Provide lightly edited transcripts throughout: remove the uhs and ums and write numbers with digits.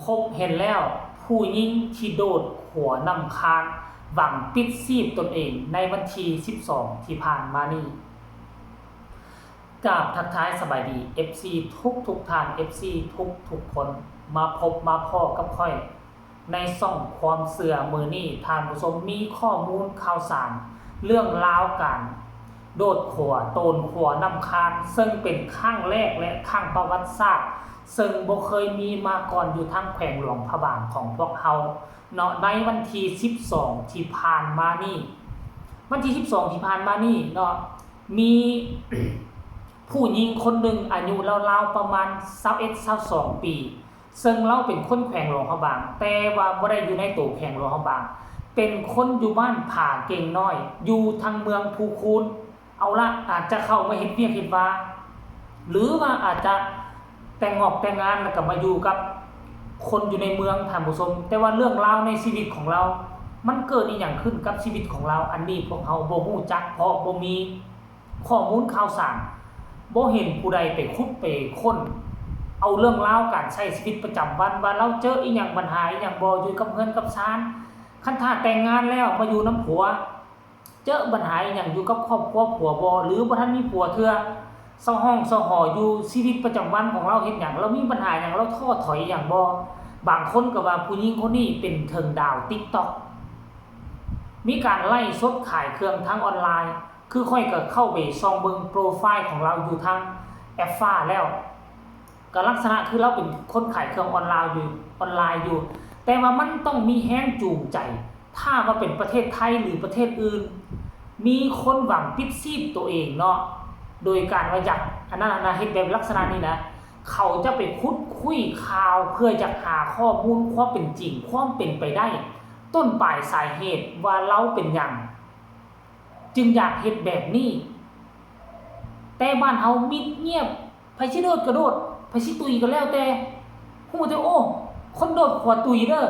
พบเห็นแล้วผู้หญิงที่โดดหัวนำคานหวังปิดชีพตนเองในวันที่12ที่ผ่านมานี้กราบทักทายสบายดี FC ทุกท่าน FC ทุกคนมาพบมาพ้อกับค่อยในช่องความเสื่อมือนี้ท่านผู้ชมมีข้อมูลข่าวสารเรื่องราวการโดดขัวโตนขัวนำคานซึ่งเป็นครั้งแรกและครั้งประวัติศาสตร์ซึ่งบ่เคยมีมาก่อนอยู่ทางแขวงหลวงพระบางของพวกเฮาเนาะในวันที่12ที่ผ่านมานี่วันที่12ที่ผ่านมานี่เนาะมี ผู้หญิงคนหนึ่งอายุราวๆประมาณ21-22 ปีซึ่งเราเป็นคนแขวงหลวงพระบางแต่ว่าบ่ได้อยู่ในตัวแขวงหลวงพระบางเป็นคนอยู่บ้านผาเก่งน้อยอยู่ทางเมืองภูคูนเอาละอาจจะเข้ามาเฮ็ดเวียกเฮ็ดว่าหรือว่าอาจจะแต่งงานแล้วก็มาอยู่กับคนอยู่ในเมืองท่านผู้ชมแต่ว่าเรื่องราวในชีวิตของเรามันเกิดอีหยังขึ้นกับชีวิตของเราอันนี้พวกเฮาบ่ฮู้จักเพราะบ่มีข้อมูลข่าวสารบ่เห็นผู้ใดไปขุดไปค้นเอาเรื่องราวการใช้ชีวิตประจำวันว่าเราเจออีหยังปัญหาอีหยังบ่อยู่กับเงินกับชานคันถ้าแต่งงานแล้วมาอยู่นำผัวเจอปัญหาอีหยังอยู่กับครอบครัวผัวบ่หรือบ่ทันมีผัวเทื่อเซาห้องเซาหออยู่ชีวิตประจำวันของเราเฮ็ดหยังเรามีปัญหาหยังเราท้อถอยหยังบ่บางคนก็ว่าผู้หญิงคนนี้เป็นเทิงดาว TikTok มีการไล่สดขายเครื่องทางออนไลน์คือค่อยก็เข้าไปส่องเบิ่งโปรไฟล์ของเราอยู่ทางแอปฟ้าแล้วก็ลักษณะคือเราเป็นคนขายเครื่องออนไลน์อยู่แต่ว่ามันต้องมีแรงจูงใจถ้าว่าเป็นประเทศไทยหรือประเทศอื่นมีคนหวังปิดชีพตัวเองเนาะโดยการว่าอยากอันนั้นเฮ็ดแบบลักษณะนี้นะเขาจะไปคุยข่าวเพื่อจะหาข้อมูลความเป็นจริงความเป็นไปได้ต้นปลายสาเหตุว่าเราเป็นหยังจึงอยากเฮ็ดแบบนี้แต่บ้านเฮามิดเงียบไผสิโดดก็โดดไผสิตุยก็แล้วแต่ฮู้แต่โอ้คนโดดขวดตุยเด้อ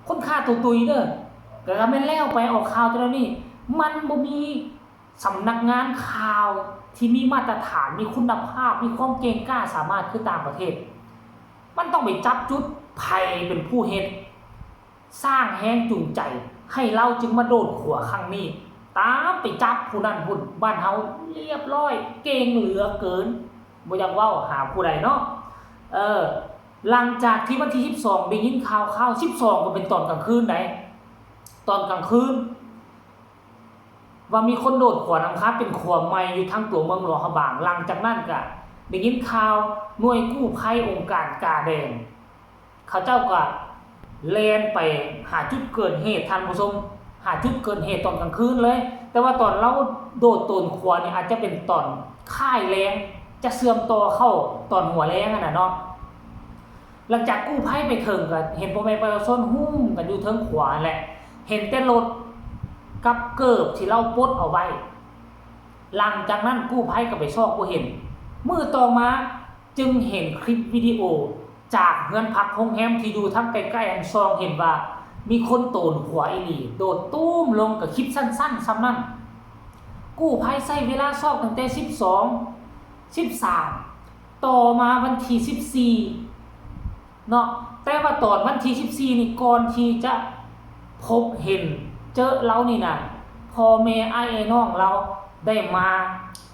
คนฆ่าตัวตุยเด้อก็แม่นแล้วไปออกข่าวแต่แล้วนี่มันบ่มีสำนักงานข่าวที่มีมาตรฐานมีคุณภาพมีความเก่งกล้าสามารถคือต่างประเทศมันต้องไปจับจุดไผเป็นผู้เฮ็ดสร้างแรงจูงใจให้เราจึงมาโดดขัวครั้งนี้ตามไปจับผู้นั้นพุ่นบ้านเฮาเรียบร้อยเก่งเหลือเกินบ่อยากเว้าหาผู้ใดเนาะหลังจากที่วันที่12ได้ยินข่าว12ก็เป็นตอนกลางคืนไหนตอนกลางคืนว่ามีคนโดดขวานำค้าเป็นขวใหม่อยู่ทางตัวเมืองหลวงพระบางหลังจากนั้นก็ได้ยินข่าวหน่วยกู้ภัยองค์การกาแดงเขาเจ้าก็แล่นไปหาจุดเกิดเหตุท่านผู้ชมหาจุดเกิดเหตุตอนกลางคืนเลยแต่ว่าตอนเราโดดต้นขวานี่อาจจะเป็นตอนค่ายแรงจะเสื่อมต่อเข้าตอนหัวแรงเนาะหลังจากกู้ภัยไปถึงก็เห็นพ่อแม่ประชาชนหุ้มกันอยู่เทิงขวาแหละเห็นแต่รถกับเกิบที่เราปลดเอาไว้หลังจากนั้นกู้ภัยก็ไปซอกบ่เห็นมื้อต่อมาจึงเห็นคลิปวิดีโอจากเฮือนพักโรงแรมที่อยู่ทางใกล้ๆอันซองเห็นว่ามีคนโตนขวาอีหลีโดดตุ้มลงกับคลิปสั้นๆซ้ำนั้นกู้ภัยใช้เวลาซอกตั้งแต่13ต่อมาวันที่14เนาะแต่ว่าตอนวันที่14นี่ก่อนที่จะพบเห็นเจอเรานี่น่ะพ่อแม่อ้ายน้องเราได้มา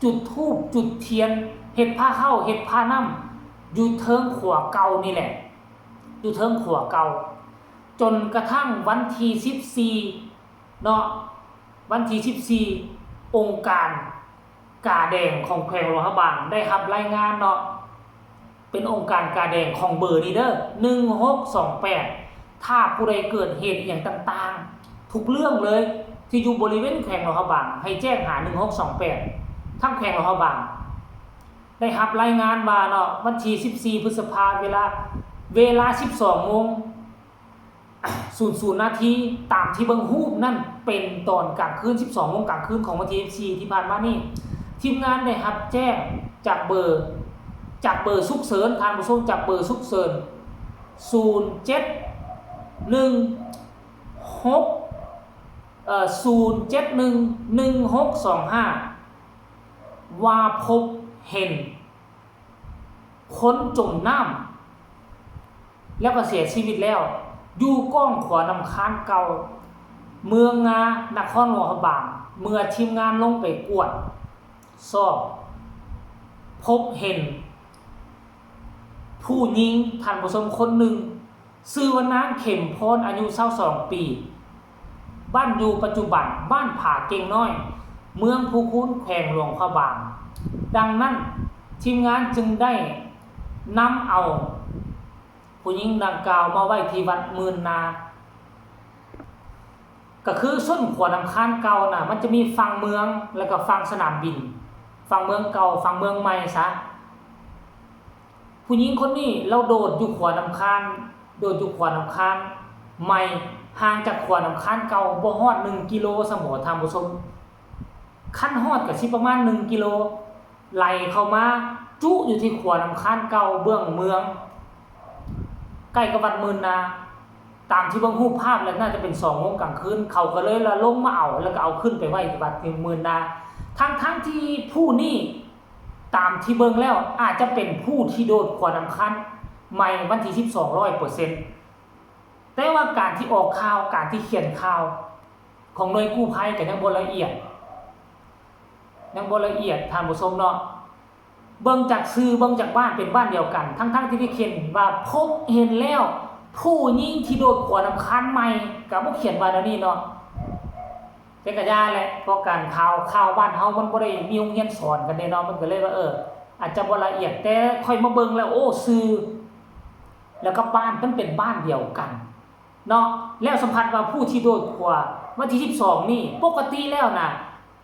จุดธูปจุดเทียนเฮ็ดผ้าเข้าเฮ็ดผ้าน้ำอยู่เทิงขัวเก่านี่แหละอยู่เทิงขัวเก่าจนกระทั่งวันที่14เนาะวันที่14องค์การกาแดงของแขวงหลวงพระบางได้รับรายงานเนาะเป็นองค์การกาแดงของเบอร์นี้เด้อ1628ถ้าผู้ใดเกิดเหตุอย่างต่างๆทุกเรื่องเลยที่อยู่บริเวณแขวงหลวงพระบางให้แจ้งหา1628ทั้งแขวงหลวงพระบางได้รับรายงานว่าเนาะวันที่14พฤษภาคมเวลา 12:00 นตามที่เบิ่งรูปนั่นเป็นตอนกลางคืน 12 โมงกลางคืนของวันที่14ที่ผ่านมานี่ทีมงานได้รับแจ้งจากเบอร์ฉุกเฉินทางผู้ชมจากเบอร์ฉุกเฉิน0711625ว่าพบเห็นคนจมน้ แล้วก็เสียชีวิตแล้วอยู่ก้องขวานำค้านเก่าเมืองงานครหลวงพระบางเมื่อทีมงานลงไปกวดสอบพบเห็นผู้หญิงท่านผู้ชมคนหนึ่งชื่อว่านางเข็มพรอายุ22ปีบ้านอยู่ปัจจุบันบ้านผาเก่งน้อยเมืองภูคุ้นแขวงหลวงพระบางดังนั้นทีมงานจึงได้นำเอาผู้หญิงดังกล่าวมาไว้ที่วัดหมื่นนาก็คือส้นขวานำค้านเก่าน่ะมันจะมีฝั่งเมืองแล้วก็ฝั่งสนามบินฝั่งเมืองเก่าฝั่งเมืองใหม่ซะผู้หญิงคนนี้เราโดดอยู่ขวานำค้านใหม่ห่างจากขวานำค้านเก่าบ่ฮอด1กิโลเสมอท่านผู้ชมคันฮอดก็สิประมาณ1กิโลไหลเข้ามาจุอยู่ที่ขวานำค้านเก่าเบื้องเมืองใกล้กับวัดหมื่นนาตามที่เบิ่งรูปภาพแล้วน่าจะเป็น2 โมงกลางคืนเขาก็เลยละลงมาเอาแล้วก็เอาขึ้นไปไว้ที่วัดหมื่นนาทั้งที่ผู้นี้ตามที่เบิ่งแล้วอาจจะเป็นผู้ที่โดดขวานำค้านใหม่วันที่1200%แต่ว่าการที่ออกข่าวการที่เขียนข่าวของหน่วยกู้ภัยก็ยังบ่ละเอียดท่านผู้ชมเนาะเบิ่งจากชื่อเบิ่งจากบ้านเป็นบ้านเดียวกันทั้งที่ได้เขียนว่าพบเห็นแล้วผู้หญิงที่โดดขวานำค้านใหม่ก็บ่เขียนว่าแนวนี้เนาะแต่ก็ย่าแหละเพราะการข่าวบ้านเฮามันบ่ได้มีโรงเรียนสอนกันเด้เนาะมันก็เลยว่าอาจจะบ่ละเอียดแต่ค่อยมาเบิ่งแล้วโอ้ชื่อแล้วก็บ้านมันเป็นบ้านเดียวกันเนาะแล้วสัมผัสว่าผู้ที่โดดขวาวันที่12นี่ปกติแล้วน่ะ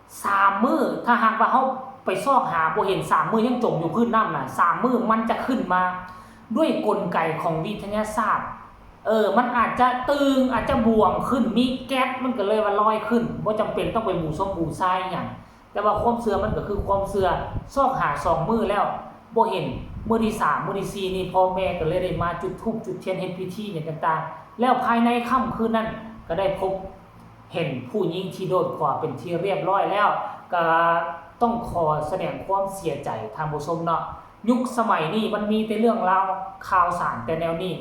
3มื้อถ้าหากว่าเฮาไปซอกหาบ่เห็น3มื้อยังจมอยู่พื้นน้ำน่ะ3มื้อมันจะขึ้นมาด้วยกลไกของวิทยาศาสตร์มันอาจจะตึงอาจจะบวมขึ้นมีแก๊สมันก็เลยว่าลอยขึ้นบ่จำเป็นต้องไปบูชาหยังแต่ว่าความเชื่อมันก็คือความเชื่อซอกหา2มื้อแล้วบ่เห็นมื้อที่3มื้อที่4นี่พ่อแม่ก็เลยได้มาจุดธูปจุดเทียนเฮ็ดพิธีหยังต่างๆแล้วภายในค่ำคืนนั้นก็ได้พบเห็นผู้หญิงที่โดดขวาเป็นที่เรียบร้อยแล้วก็ต้องขอแสดงความเสียใจท่านผู้ชมเนาะยุคสมัยนี้มันมีแต่เรื่องราวข่าวสารแต่แนวนี้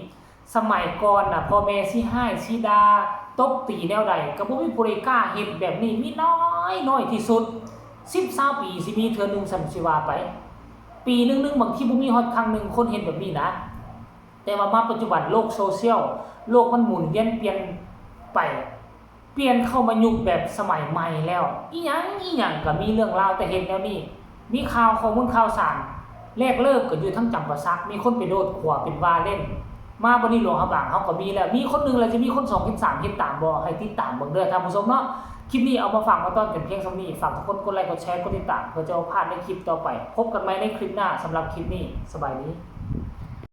สมัยก่อนน่ะพ่อแม่สิให้สิด่าตบตีแนวใดก็บ่มีผู้ใดกล้าเฮ็ดแบบนี้มีน้อยที่สุด10-20ปีสิมีเทื่อนึงซั่นสิว่าไปปีนึงบางทีบ่มีฮอดครั้งนึงคนเห็นแบบนี้นะแต่ว่ามาปัจจุบันโลกโซเชียลโลกมันหมุนเวียนเปลี่ยนไปเปลี่ยนเข้ามายุคแบบสมัยใหม่แล้วอีหยังก็มีเรื่องราวแต่เห็นแนวนี้มีข่าวข้อมูลข่าวสารแรกเลิกก็อยู่ทั้งจำปาสักมีคนไปโดดขวาเป็นว่าเล่นมาบ่นี่หลวงพระบางเฮาก็มีแล้วมีคนนึงแล้วจะมีคน2 คน3เฮ็ดตามบ่ให้ติดตามเบิ่งเด้อท่านผู้ชมเนาะคลิปนี้เอามาฝากมาตอนเป็นเพียงเท่านี้ฝากทุกคนกดไลค์กดแชร์กดติดตามเพื่อจะบ่พลาดในคลิปต่อไปพบกันใหม่ในคลิปหน้าสำหรับคลิปนี้สบายดี